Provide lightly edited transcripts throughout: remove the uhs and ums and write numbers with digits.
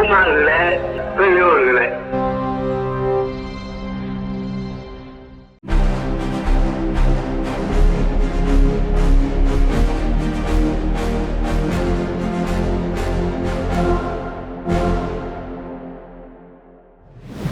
கோமான்ல பெரியவர்களே,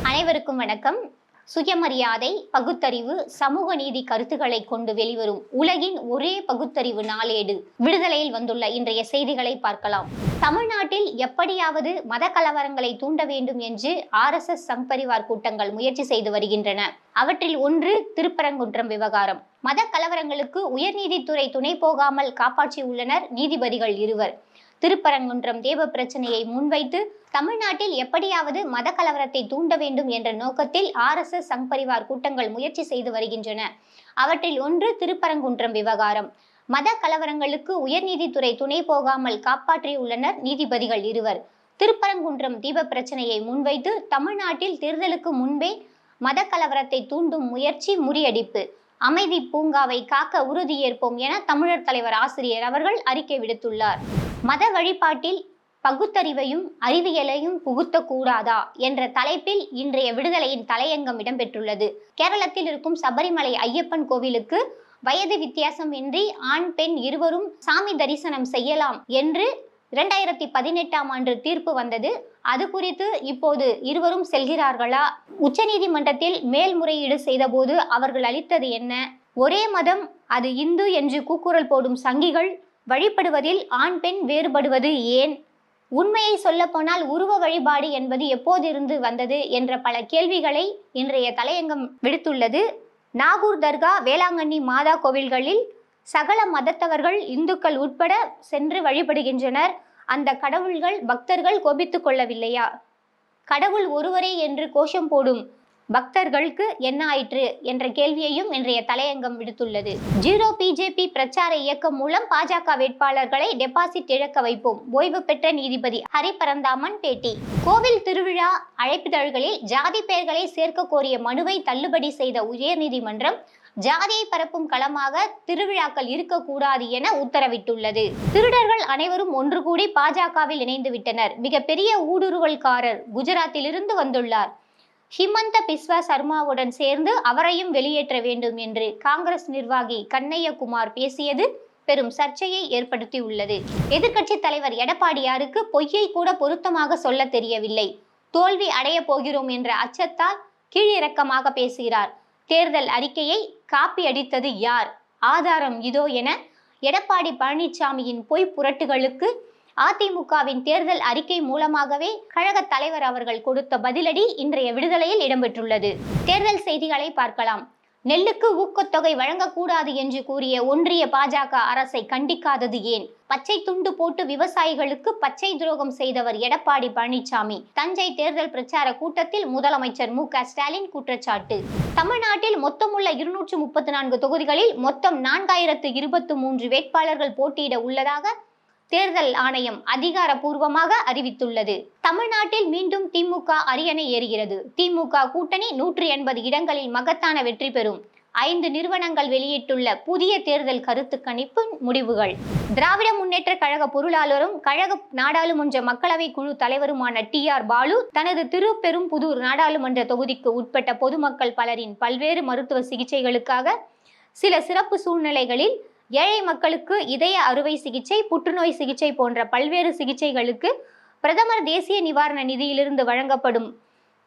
அனைவருக்கும் வணக்கம். சுயமரியாதை, பகுத்தறிவு, சமூக நீதி கருத்துக்களை கொண்டு வெளிவரும் உலகின் ஒரே பகுத்தறிவு நாளேடு விடுதலையில் வந்துள்ள இன்றைய செய்திகளை பார்க்கலாம். தமிழ்நாட்டில் எப்படியாவது மத கலவரங்களை தூண்ட வேண்டும் என்று RSS சங் பரிவார் கூட்டங்கள் முயற்சி செய்து வருகின்றன. அவற்றில் ஒன்று திருப்பரங்குன்றம் விவகாரம். மத கலவரங்களுக்கு உயர்நீதித்துறை துணை போகாமல் காப்பாற்றியுள்ளனர் நீதிபதிகள் இருவர். திருப்பரங்குன்றம் தேவ பிரச்சனையை முன்வைத்து தமிழ்நாட்டில் எப்படியாவது மத கலவரத்தை தூண்ட வேண்டும் என்ற நோக்கத்தில் RSS சங் பரிவார் கூட்டங்கள் முயற்சி செய்து வருகின்றன. அவற்றில் ஒன்று திருப்பரங்குன்றம் விவகாரம். மத கலவரங்களுக்கு உயர்நீதித்துறை துணை போகாமல் காப்பாற்றியுள்ளனர் நீதிபதிகள் இருவர். திருப்பரங்குன்றம் தீப பிரச்சனையை முன்வைத்து தமிழ்நாட்டில் தேர்தலுக்கு முன்பே மத கலவரத்தை தூண்டும் முயற்சி முறியடிப்பு. அமைதி பூங்காவை காக்க உறுதியேற்போம் என தமிழர் தலைவர் ஆசிரியர் அவர்கள் அறிக்கை விடுத்துள்ளார். மத வழிபாட்டில் பகுத்தறிவையும் அறிவியலையும் புகுத்தக்கூடாதா என்ற தலைப்பில் இன்றைய விடுதலையின் தலையங்கம் இடம்பெற்றுள்ளது. கேரளத்தில் இருக்கும் சபரிமலை ஐயப்பன் கோவிலுக்கு வயது வித்தியாசம் இன்றி ஆண் பெண் இருவரும் சாமி தரிசனம் செய்யலாம் என்று 2018ஆம் ஆண்டு தீர்ப்பு வந்தது. அது குறித்து இப்போது இருவரும் செல்கிறார்களா? உச்சநீதிமன்றத்தில் மேல்முறையீடு செய்த போது அவர்கள் அளித்தது என்ன? ஒரே மதம், அது இந்து என்று கூக்குரல் போடும் சங்கிகள் வழிபடுவதில் ஆண் பெண் வேறுபடுவது ஏன்? உண்மையை சொல்ல போனால் உருவ வழிபாடு என்பது எப்போதிருந்து வந்தது என்ற பல கேள்விகளை இன்றைய தலையங்கம் விடுத்துள்ளது. நாகூர் தர்கா, வேளாங்கண்ணி மாதா கோவில்களில் சகல மதத்தவர்கள் இந்துக்கள் உட்பட சென்று வழிபடுகின்றனர். அந்த கடவுள்கள் பக்தர்கள் கோபித்துக் கொள்ளவில்லையா? கடவுள் ஒருவரே என்று கோஷம் போடும் பக்தர்களுக்கு என்ன ஆயிற்று என்ற கேள்வியையும் இன்றைய தலையங்கம் விடுத்துள்ளது. ஜீரோ பிஜேபி பிரச்சார இயக்கம் மூலம் பாஜக வேட்பாளர்களை டெபாசிட் இழக்க வைப்போம். ஓய்வு பெற்ற நீதிபதி ஹரிபரந்தாமன் பேட்டி. கோவில் திருவிழா அழைப்பிதழ்களில் ஜாதி பெயர்களை சேர்க்க கோரிய மனுவை தள்ளுபடி செய்த உயர்நீதிமன்றம் ஜாதியை பரப்பும் களமாக திருவிழாக்கள் இருக்கக்கூடாது என உத்தரவிட்டுள்ளது. திருடர்கள் அனைவரும் ஒன்று கூடி பாஜகவில் இணைந்து விட்டனர். மிகப்பெரிய ஊடுருவல்காரர் குஜராத்திலிருந்து வந்துள்ளார். ஹிமந்த பிஸ்வா சர்மாவுடன் சேர்ந்து அவரையும் வெளியேற்ற வேண்டும் என்று காங்கிரஸ் நிர்வாகி கண்ணையகுமார் பேசியது பெரும் சர்ச்சையை ஏற்படுத்தியுள்ளது. எதிர்க்கட்சி தலைவர் எடப்பாடியாருக்கு பொய்யை கூட பொருத்தமாக சொல்ல தெரியவில்லை. தோல்வி அடைய போகிறோம் என்ற அச்சத்தால் கீழிறக்கமாக பேசுகிறார். தேர்தல் அறிக்கையை காப்பி அடித்தது யார்? ஆதாரம் இதோ என எடப்பாடி பழனிசாமியின் பொய் புரட்டுகளுக்கு அதிமுகவின் தேர்தல் அறிக்கை மூலமாகவே கழக தலைவர் அவர்கள் கொடுத்த பதிலடி இன்றைய விடுதலையில் இடம்பெற்றுள்ளது. தேர்தல் செய்திகளை பார்க்கலாம். நெல்லுக்கு ஊக்கத்தொகை வழங்கக்கூடாது என்று கூறிய ஒன்றிய பாஜக அரசை கண்டிக்காதது ஏன்? பச்சை துண்டு போட்டு விவசாயிகளுக்கு பச்சை துரோகம் செய்தவர் எடப்பாடி பழனிசாமி. தஞ்சை தேர்தல் பிரச்சார கூட்டத்தில் முதலமைச்சர் மு.க. ஸ்டாலின் குற்றச்சாட்டு. தமிழ்நாட்டில் மொத்தமுள்ள 234 தொகுதிகளில் மொத்தம் 4023 வேட்பாளர்கள் போட்டியிட உள்ளதாக தேர்தல் ஆணையம் அதிகாரப்பூர்வமாக அறிவித்துள்ளது. தமிழ்நாட்டில் மீண்டும் திமுக அரியணை ஏறுகிறது. திமுக கூட்டணி 180 இடங்களில் மகத்தான வெற்றி பெறும். 5 நிறுவனங்கள் வெளியிட்டுள்ள புதிய தேர்தல் கருத்து கணிப்பு முடிவுகள். திராவிட முன்னேற்ற கழக பொருளாளரும் கழக நாடாளுமன்ற மக்களவை குழு தலைவருமான TR பாலு தனது திருப்பெரும்புதூர் நாடாளுமன்ற தொகுதிக்கு உட்பட்ட பொதுமக்கள் பலரின் பல்வேறு மருத்துவ சிகிச்சைகளுக்காக சில சிறப்பு சூழ்நிலைகளில் ஏழை மக்களுக்கு இதய அறுவை சிகிச்சை, புற்றுநோய் சிகிச்சை போன்ற பல்வேறு சிகிச்சைகளுக்கு பிரதமர் தேசிய நிவாரண நிதியிலிருந்து வழங்கப்படும்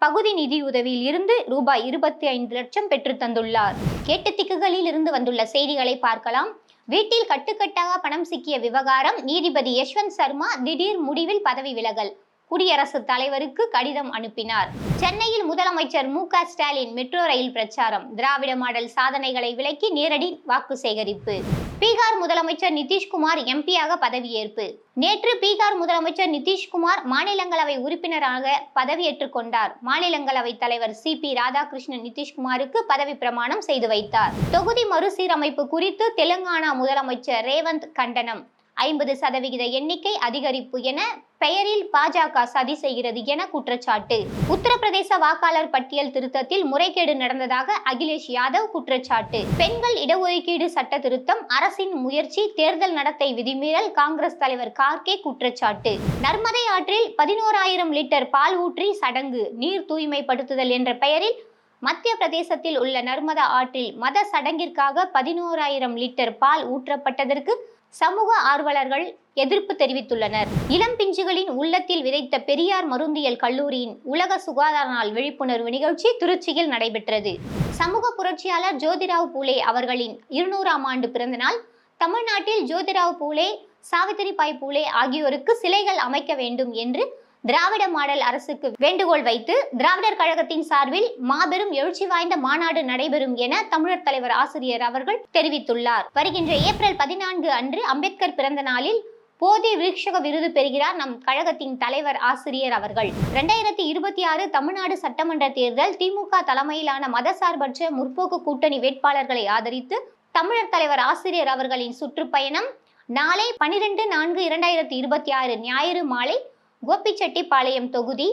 பகுதி நிதியுதவியில் இருந்து ரூபாய் 25 லட்சம் பெற்று தந்துள்ளார். 8 திக்குகளில் இருந்து வந்துள்ள செய்திகளை பார்க்கலாம். வீட்டில் கட்டுக்கட்டாக பணம் சிக்கிய விவகாரம். நீதிபதி யஷ்வந்த் சர்மா திடீர் முடிவில் பதவி விலகல். குடியரசுத் தலைவருக்கு கடிதம் அனுப்பினார். சென்னையில் முதலமைச்சர் மு.க. ஸ்டாலின் மெட்ரோ ரயில் பிரச்சாரம். திராவிட மாடல் சாதனைகளை விளக்கி நேரடி வாக்கு சேகரிப்பு. பீகார் முதலமைச்சர் நிதிஷ்குமார் MP-யாக பதவியேற்பு. நேற்று பீகார் முதலமைச்சர் நிதிஷ்குமார் மாநிலங்களவை உறுப்பினராக பதவியேற்றுக் கொண்டார். மாநிலங்களவை தலைவர் CP ராதாகிருஷ்ணன் நிதிஷ்குமாருக்கு பதவி பிரமாணம் செய்து வைத்தார். தொகுதி மறுசீரமைப்பு குறித்து தெலுங்கானா முதலமைச்சர் ரேவந்த் கண்டனம். 50% எண்ணிக்கை அதிகரிப்பு என பெயரில் பாஜக சதி செய்கிறது என குற்றச்சாட்டு. உத்தரப்பிரதேச வாக்காளர் பட்டியல் திருத்தத்தில் முறைகேடு நடந்ததாக அகிலேஷ் யாதவ் குற்றச்சாட்டு. பெண்கள் இடஒதுக்கீடு சட்ட திருத்தம் அரசின் முயற்சி, தேர்தல் நடத்தை விதிமீறல் காங்கிரஸ் தலைவர் கார்கே குற்றச்சாட்டு. நர்மதை ஆற்றில் 11,000 லிட்டர் பால் ஊற்றி சடங்கு, நீர் தூய்மைப்படுத்துதல் என்ற பெயரில் மத்திய பிரதேசத்தில் உள்ள நர்மதா ஆற்றில் மத சடங்கிற்காக 11,000 லிட்டர் பால் ஊற்றப்பட்டதற்கு சமூக ஆர்வலர்கள் எதிர்ப்பு தெரிவித்துள்ளனர். இளம் பிஞ்சுகளின் உள்ளத்தில் விதைத்த பெரியார் மருந்தியல் கல்லூரியின் உலக சுகாதார நாள் விழிப்புணர்வு நிகழ்ச்சி திருச்சியில் நடைபெற்றது. சமூக புரட்சியாளர் ஜோதிராவ் பூலே அவர்களின் 200ஆம் ஆண்டு பிறந்த நாள். தமிழ்நாட்டில் ஜோதிராவ் பூலே, சாவித்திரிபாய் பூலே ஆகியோருக்கு சிலைகள் அமைக்க வேண்டும் என்று திராவிட மாடல் அரசுக்கு வேண்டுகோள் வைத்து திராவிடர் கழகத்தின் சார்பில் மாபெரும் எழுச்சி வாய்ந்த மாநாடு நடைபெறும் என தமிழர் தலைவர் ஆசிரியர் அவர்கள் தெரிவித்துள்ளார். வருகின்ற ஏப்ரல் 14 அன்று அம்பேத்கர் பிறந்த நாளில் போதி விருட்சக விருது பெறுகிறார் நம் கழகத்தின் தலைவர் ஆசிரியர் அவர்கள். 2026 தமிழ்நாடு சட்டமன்ற தேர்தல் திமுக தலைமையிலான மதசார்பற்ற முற்போக்கு கூட்டணி வேட்பாளர்களை ஆதரித்து தமிழர் தலைவர் ஆசிரியர் அவர்களின் சுற்றுப்பயணம் நாளை 12/4/2026 ஞாயிறு மாலை கோபிச்செட்டிப்பாளையம் தொகுதி,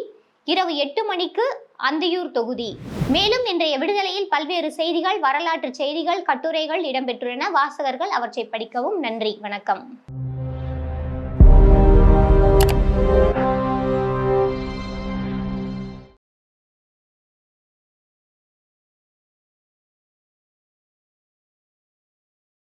இரவு 8 மணிக்கு அந்தியூர் தொகுதி. மேலும் இன்றைய விடுதலையில் பல்வேறு செய்திகள், வரலாற்று செய்திகள், கட்டுரைகள் இடம்பெற்றுள்ளன. வாசகர்கள் அவற்றை படிக்கவும். நன்றி, வணக்கம்.